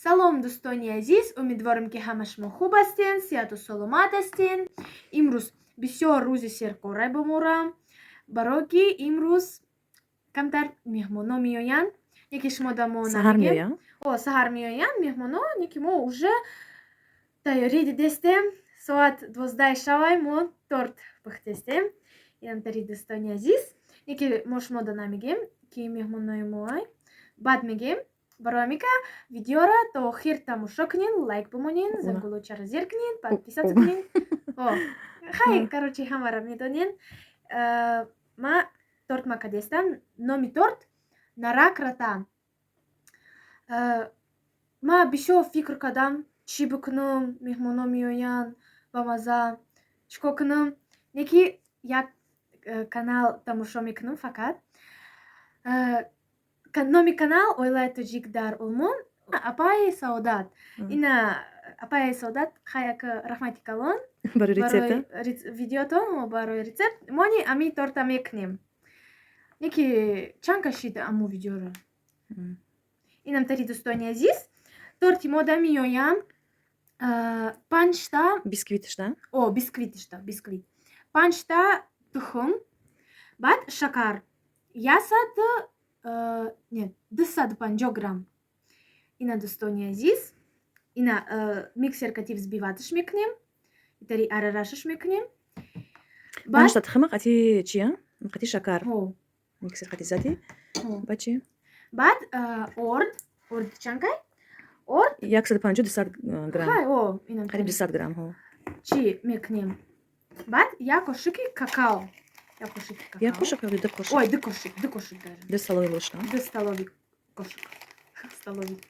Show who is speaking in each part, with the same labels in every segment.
Speaker 1: салом дӯстони азиз, умедворам ки ҳама шумо хуб ҳастен, сеҳату саломат ҳастен. Имрӯз бисёр рӯзи серкора боморам, барое ки имрӯз камтар меҳмонҳо меоянд. Яке шумо да мо намегем. Саҳар меоянд меҳмонҳо, яке мо уже тайёрӣ дидестем. Соат 12 шавай мо торт пухтестем. Инамтари дӯстони азиз, яке мо шумо да намегем ки меҳмонҳои моай. Баъд мегем. Барои амика видеора то охир тамошо кунин, лайк бимонин, зангулочаро зеркунин, подписаться кунин. Хай, короче, ҳамаро медонен. Ма торт макадестам. Номи торт нарак рата. Ма бисёр фикр кардам, чӣ бикунам, меҳмонҳо меоянд ба мазза, чӣ кор кунам. Яки як канал тамошо мекунам фақат. Номи канал Оилаи тоҷик дар Олмон. Апаи Саодат. Ина Апаи Саодат хаяк раҳмати калон
Speaker 2: барои рецепт
Speaker 1: видеотон барои рецепт мони ами торта мекунем. Яки чанд кашид аму видеоро. Инамтари дӯстони азиз, торти мо да меоям 5 та
Speaker 2: бисквитшта.
Speaker 1: Бисквит. 5 та тухм, баъд шакар 250 грамм. Ина дӯстони азиз, ина миксер кати взбиваташ мекунем, итари арарашаш мекунем.
Speaker 2: 5 та тухм қати чия? Қати шакар. Миксер қати зади. Баъд чи?
Speaker 1: Баъд орд чанкай? Орд
Speaker 2: 150 грамм.
Speaker 1: Қариб
Speaker 2: 200 грамм.
Speaker 1: Чи мекунем. Баъд як кошики какао.
Speaker 2: Як кошик или 2 кошик?
Speaker 1: Ой, 2 кошик даже.
Speaker 2: 2 столовые ложки.
Speaker 1: 2 столовые кошик. Столовый.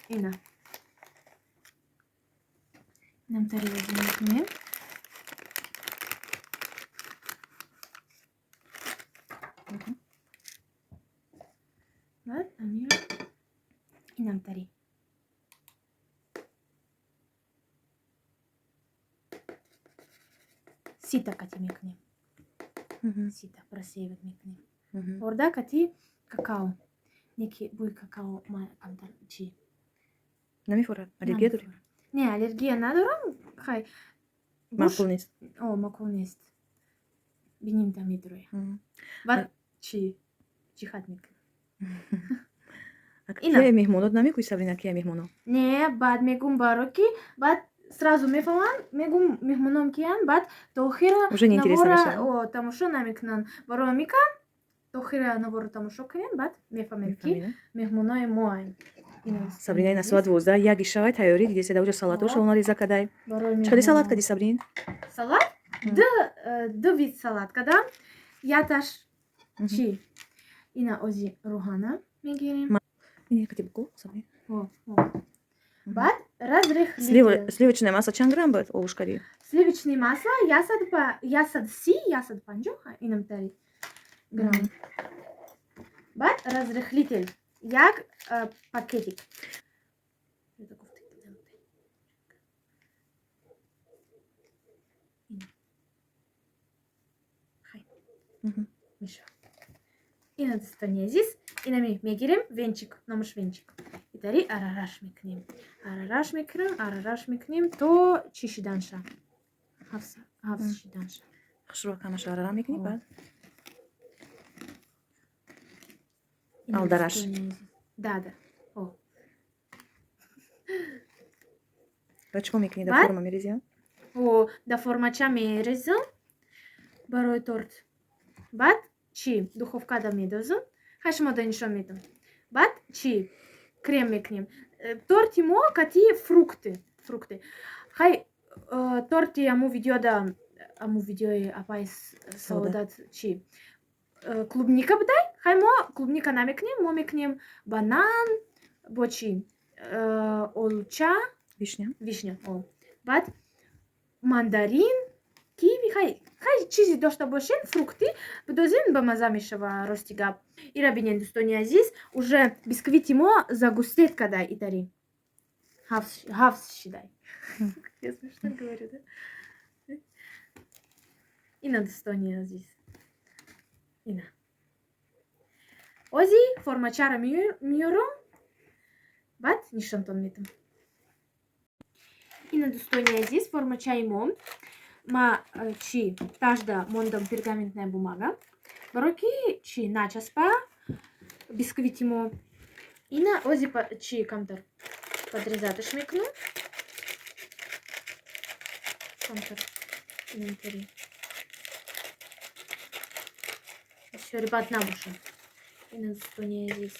Speaker 1: Ина. Нам тари возьмем. Вот, они. И нам тари. Сита кати мекунем. Сита просеивать мекунем. Орда кати какао. Неки буй какао ма камтар чи.
Speaker 2: Намефора аллергия дори?
Speaker 1: Не, аллергия надорам. Хай.
Speaker 2: Маъқул нест.
Speaker 1: Маъқул нест. Биним да медроя. Баъд чи хат мекунем.
Speaker 2: Кие меҳмонот намегӯи Сабрина, кие меҳмонот?
Speaker 1: Не, баъд мегум баро ки баъд сразу мефаҳмам, мегум меҳмонам киян, баъд то охира навора тамошо намекунанд. Барои амика то охира навора тамошо кунем, баъд мефаҳмем ки меҳмонои моаем.
Speaker 2: Сабрина ина соат 12 яги шавай тайёрӣ дидест даҷа салатош олна реза кадай. Чақади салат кади Сабрин?
Speaker 1: Салат? Ду вид салат кадам. Яташ чи? Ина ози рӯҳана мегирем.
Speaker 2: Ина кади буку Сабрин.
Speaker 1: Баъд разрехли.
Speaker 2: Сливочное масло чанд грамм бояд овушкади?
Speaker 1: Сливочное масло 130-150 инамтари грамм. Баъд разрехлитель як пакетик. Ина дӯстони азиз, ина мегирем венчик, номаш венчик. Итари арараш мекунем то чи шидан ша. Ҳафт шидан ша.
Speaker 2: Хушрӯ камаш арара мекунӣ баъд? Алдараш.
Speaker 1: Да.
Speaker 2: Баъд чӣ кор мекунӣ? Дар форма мерезӣ?
Speaker 1: Дар формача мерезам барои торт. Баъд чи духовкада медозам. Хай шумо да нишон медам. Баъд чи крем мекунем. Торти мо кати фрукты. Хай торти аму видеои Апаи Саодат чи клубника будай. Хай мо клубника намекунем, мо мекунем банан бо чи олуча, вишня. Баъд мандарин, киви, хай чизи дошта бошен, фрукти бидозем ба мазза мешава рости гап. Ира бинен дӯстони азиз, уже бисквити мо загустет кадай итари. Ҳафт шидай. Я смешно говорю, да? Ина дӯстони азиз. Ина. Ози формачаро меёрам. бат нишантон метам. Ина достојни азиз, форма чајмо, ма чи тажда мондам пергаментная бумага, бароки чи начаспа, бисквитимо, ина ози чи камтар подрезата шмекну, камтар, инентери. Всё, ребят, набуша. Ина достојни азиз.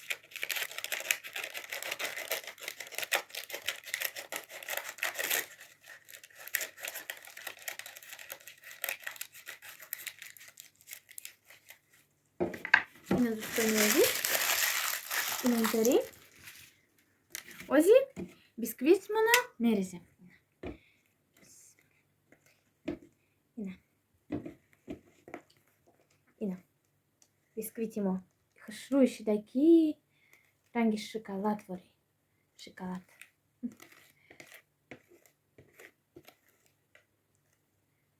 Speaker 1: Ина достојни азиз. Инентери. Ози бисквит мона меризе. Ина. Бисквитимо. Хашруиши даки ранги шоколад вори. Шоколад.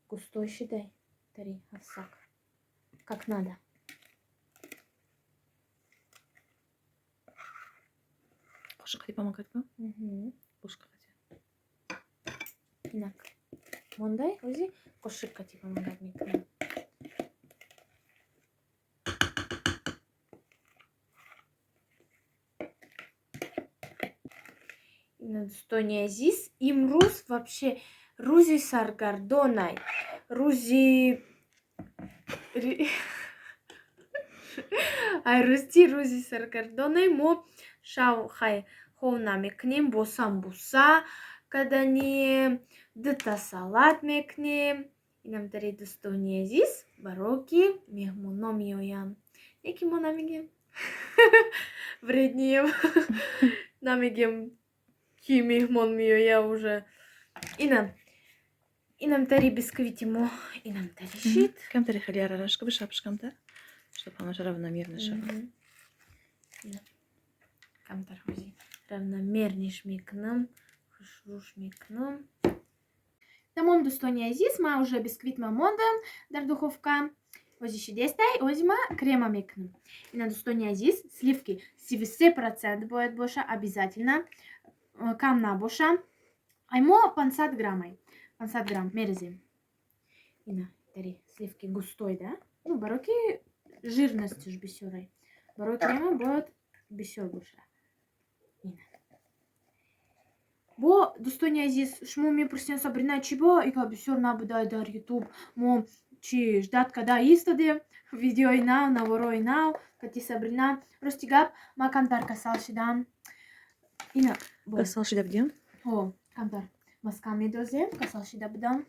Speaker 1: Густой шидай. Тари асак. Как надо.
Speaker 2: Қошық қати помогать ба? Қошық қати.
Speaker 1: Инак. Мондай ози қошық қати помогать мекна. Достојни азиз. Имрус вообще рузи саргардонай. Рузи... Ай, рузи саргардонай. Мо шау хай ховна мекнем бо самбуса. Када не дыта салат мекнем. Инам тари достојни азиз. Бароки мехмоном јоям. Неки мо намегем. Вреднием. Намегем. Ки мехмон мио я уже. Инам тари бисквитимо. Инам тари шит.
Speaker 2: Кам тари халиара рашка бы шапшкамта, чтобы она равномерно шала.
Speaker 1: Кам тар хози. Равномерно шмекнам. Хушру шмекнам. Тамом достојни азиз, ма уже бисквит ма мондам дар духовка. Ози шидестай, озима крема мекнам. И на достојни азиз, сливки 70% бојат боша, обязательно. Кам на боша. Аймо 50 грамай. 50 грам мерезем. Ина, тари сливки густой, да? Ну, бароки жирности ж бисёрай. Бароки крема бојат бисёр боша. Ина. Бо достојни азиз, шмо ми прсен сабрина чиба и ка бисёр набудай дар YouTube. Мо чи ждат када истаде видео инау, наворо инау, кати сабрина ростигап, ма камтар касал шидан. Ина.
Speaker 2: Касал шида бдем?
Speaker 1: О, камтар масками дозем, касал шида бдам.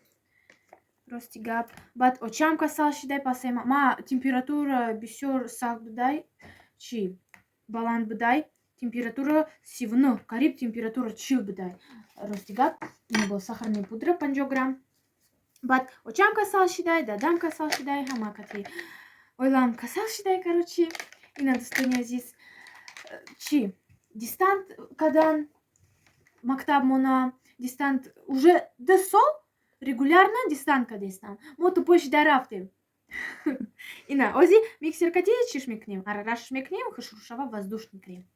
Speaker 1: Ростигап. Бат очам касал шидай пасема. Ма температура бисёр сак будай, чи баланд будай. Температура сивно, кариб температура чил будай. Ростигап. Не был сахарный пудра 50 грамм. Бат очам касал шидай, дадам касал шидай, хама кати. Ойлам касал шидай, короче. И на достојни азиз. Чи дистант кадан мактаб мона дистант уже десол регулярно дистант кадестан. Мото пош дарафте. Ина ози миксер кати чиш мекнем, арараш мекнем, хашрушава воздушный крем.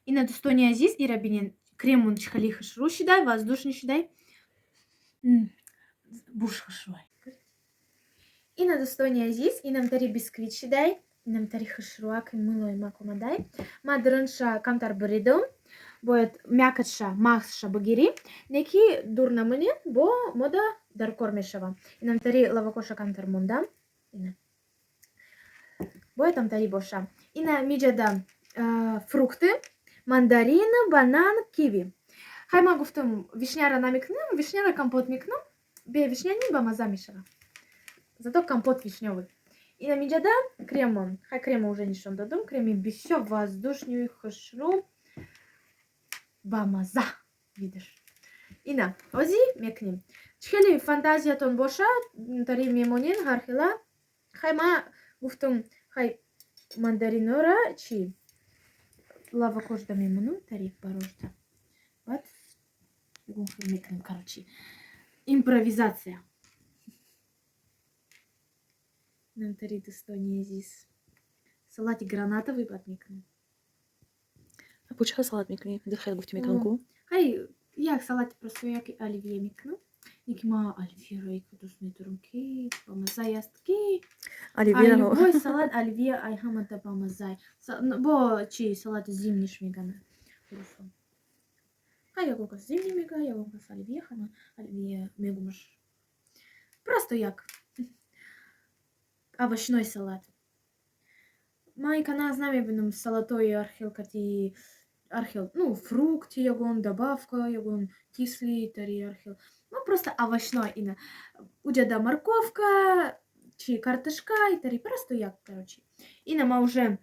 Speaker 1: И на достојни азиз и рабинен кремун чхали хашру шидай, воздушный шидай. Буш хашруай. И на достојни азиз и нам тари бисквит шидай, и нам тари хашруак и мыло и макомадай. Ма дрынша камтар бредом, бојат мякатша махша багири, неки дурна мыне, бо мода дар кормешава. И нам тари лавакоша камтар монда. Бојат там тари боша. И на миджада фрукты. Мандарин, банан, киви. Хайма гуфтум вишняра намекнем, вишняра компот мекнем. Бе вишняни бама замешала. Зато компот вишневый. И на миджада кремом. Хай крема уже нишон дадум. Креми бисё воздушную хашру. Бамаза. Видишь. И на ози мекнем. Чхели фантазия тон боша. Тари мемонин хархила. Хайма гуфтум хай мандаринора чи. лава кожда мемону тари барожда. Бат ягон мекнем, короче. Импровизация. Нам тари достония здесь. Салатик гранатовый бат мекнем.
Speaker 2: почему салат мекни? Дыхай гуфти меканку.
Speaker 1: Хай, я салат просто яки оливье мекну. Никима оливье рейку дусметурунки, помазаястки.
Speaker 2: Оливье.
Speaker 1: Любой салат оливье айхамата помазай. Бо чи салат зимний шмигана. Хорошо. Я гонка зимний мега, я гонка с оливье хана, оливье мегумаш. Просто як. Овощной салат. Майкана знаме бинум салатой архил кати архил, ну, фрукты ягон, добавка ягон, кислый тари архил. Ну, просто овощной ина. У деда морковка, чи картошка и тари, просто як, короче. Ина ма уже,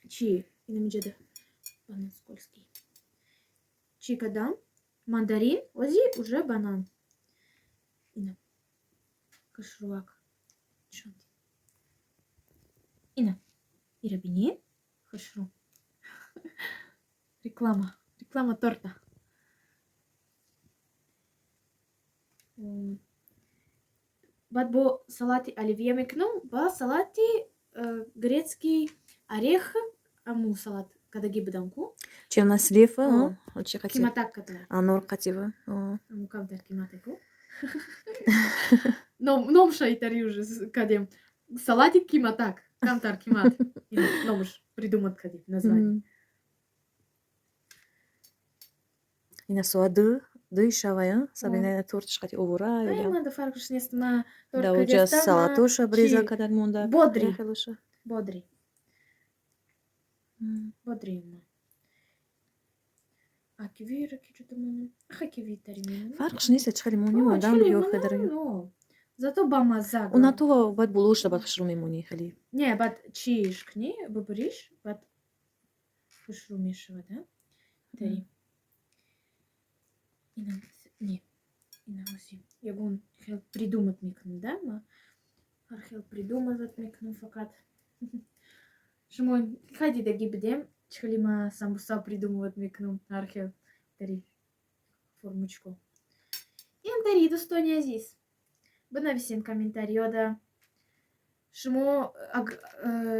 Speaker 1: чи, ина ми деда, банан скользкий. Чи кадам, мандарин, ози уже банан. Ина, кашруак, чонти. Ина, ирабини, хашру. Реклама. Реклама торта. Бат бо салати оливье мекну, ба салати грецкий орех, аму салат кадаги баданку.
Speaker 2: Чем на слива?
Speaker 1: Киматак катла.
Speaker 2: Нор катива.
Speaker 1: Аму камтар киматеку. Ном шайтари уже кадем. Салатик киматак. Камтар кимат. Номуш придумат кади название.
Speaker 2: Ина суады, ды шавая, сабина торт кати овура.
Speaker 1: Ма да фаркуш нест ма торт
Speaker 2: Да
Speaker 1: кади
Speaker 2: уджа
Speaker 1: стама.
Speaker 2: салатуша бриза кадар мунда.
Speaker 1: Бодри. Бодри. Бодри ма. А киви раки что-то муну. Аха киви тари муну.
Speaker 2: Фаркуш нест чхали муни, дам био кадар.
Speaker 1: Зато бамазага.
Speaker 2: Уна това бат булуш да бат хшруми муни хали.
Speaker 1: Не, бат чишкни, бабриш, бат хшрумишева, да? Тари. Ина, не. Ина оси. Ягон хел придумат микну, да? Ма архел придумат микну факат. Шмон, хайди да ги бедем, чхали ма самбуса придумыват микну архел. Тари. Формочку. Ин тари достония здесь. Напишем комментарий, да. Шмо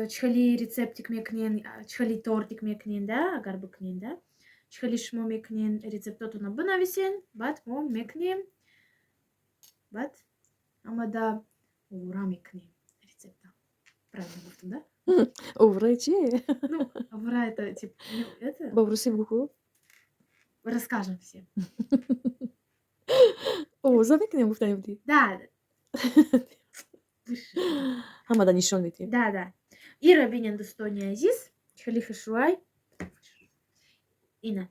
Speaker 1: чхали рецептик мекнен, чхали тортик мекнен, да, агарбы кнен, да. Чхали шмо мекнен рецептоту на бынависен, бат мо мекнем, бат амада ура мекнем рецепта. Правильно говорю, да?
Speaker 2: Овра чи?
Speaker 1: Ну, авра это типа, это...
Speaker 2: Бабруси буку.
Speaker 1: Расскажем всем.
Speaker 2: О, замекнем гуфтаем ти.
Speaker 1: Да.
Speaker 2: Хамада нишон бити.
Speaker 1: Да, да. И рабинен достония азиз, чхали хашуай. Ина.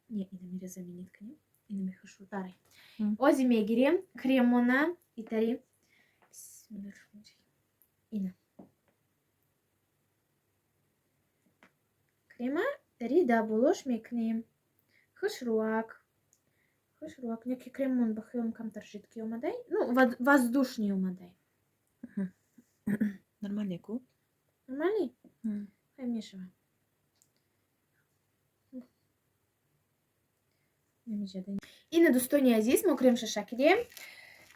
Speaker 1: Не, ина мире заменит к ним. Ина ми хашу тарай. Ози мегирем, кремона и тари. Ина. Крема, тари да булош мекнем. Хашруак. Хашруак. Неки кремон бахем камтар жидкий умадай. Ну, воздушный умадай.
Speaker 2: Нормальный ку.
Speaker 1: Нормальный? Хай мешава. И на достония здесь мы крем шакидем.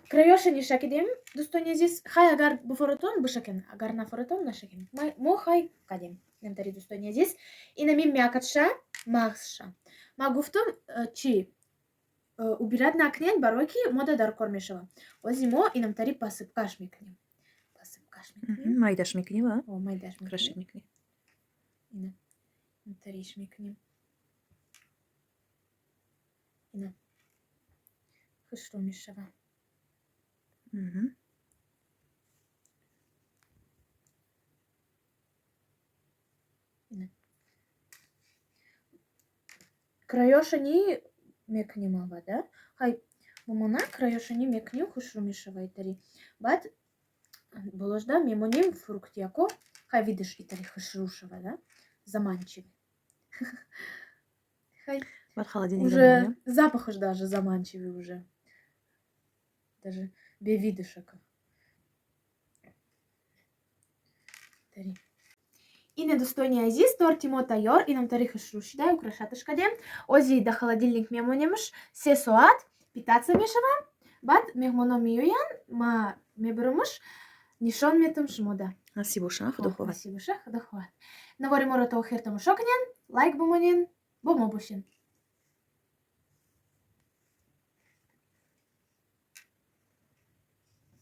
Speaker 1: Краёша не шакидем. Достония здесь. Хай агар буфоратон бушакен. Агар на форатон на шакен. Мо хай кадем. Нем тари достония здесь. И на мим мякатша махша. Магуфтом чи убирать на кнен бароки мода дар кормешава. Озимо и нам тари посыпкаш мекнем. Посыпкаш мекнем.
Speaker 2: Майдаш мекни, ва?
Speaker 1: О, майдаш мекнем.
Speaker 2: Краши мекни.
Speaker 1: Ина. Тариш мекнем. Ина. Хышро мешава. Ина. Краёша не мекнем ава, да? Хай мамона краёша не мекнем хышро мешава и тари. Бат боложда мемоним фрукт яко. Хай видишь и тари хышрушева, да? Заманчивый. Хай. Уже запах уж даже заманчивый уже. Даже без видишек. И недостойния изис торти мо тайор и нам тарих шрушида украшатыш кадем. Ози да холодильник мемонемш се соат питаться мешава. Бат мехмоно миюян ма мебрумуш нишон метум шмода.
Speaker 2: הסибושך דוחוות.
Speaker 1: הסибושך דוחוות. נבורי מורותו חרטו משוקנין, לייק בומונין, בומו בושין.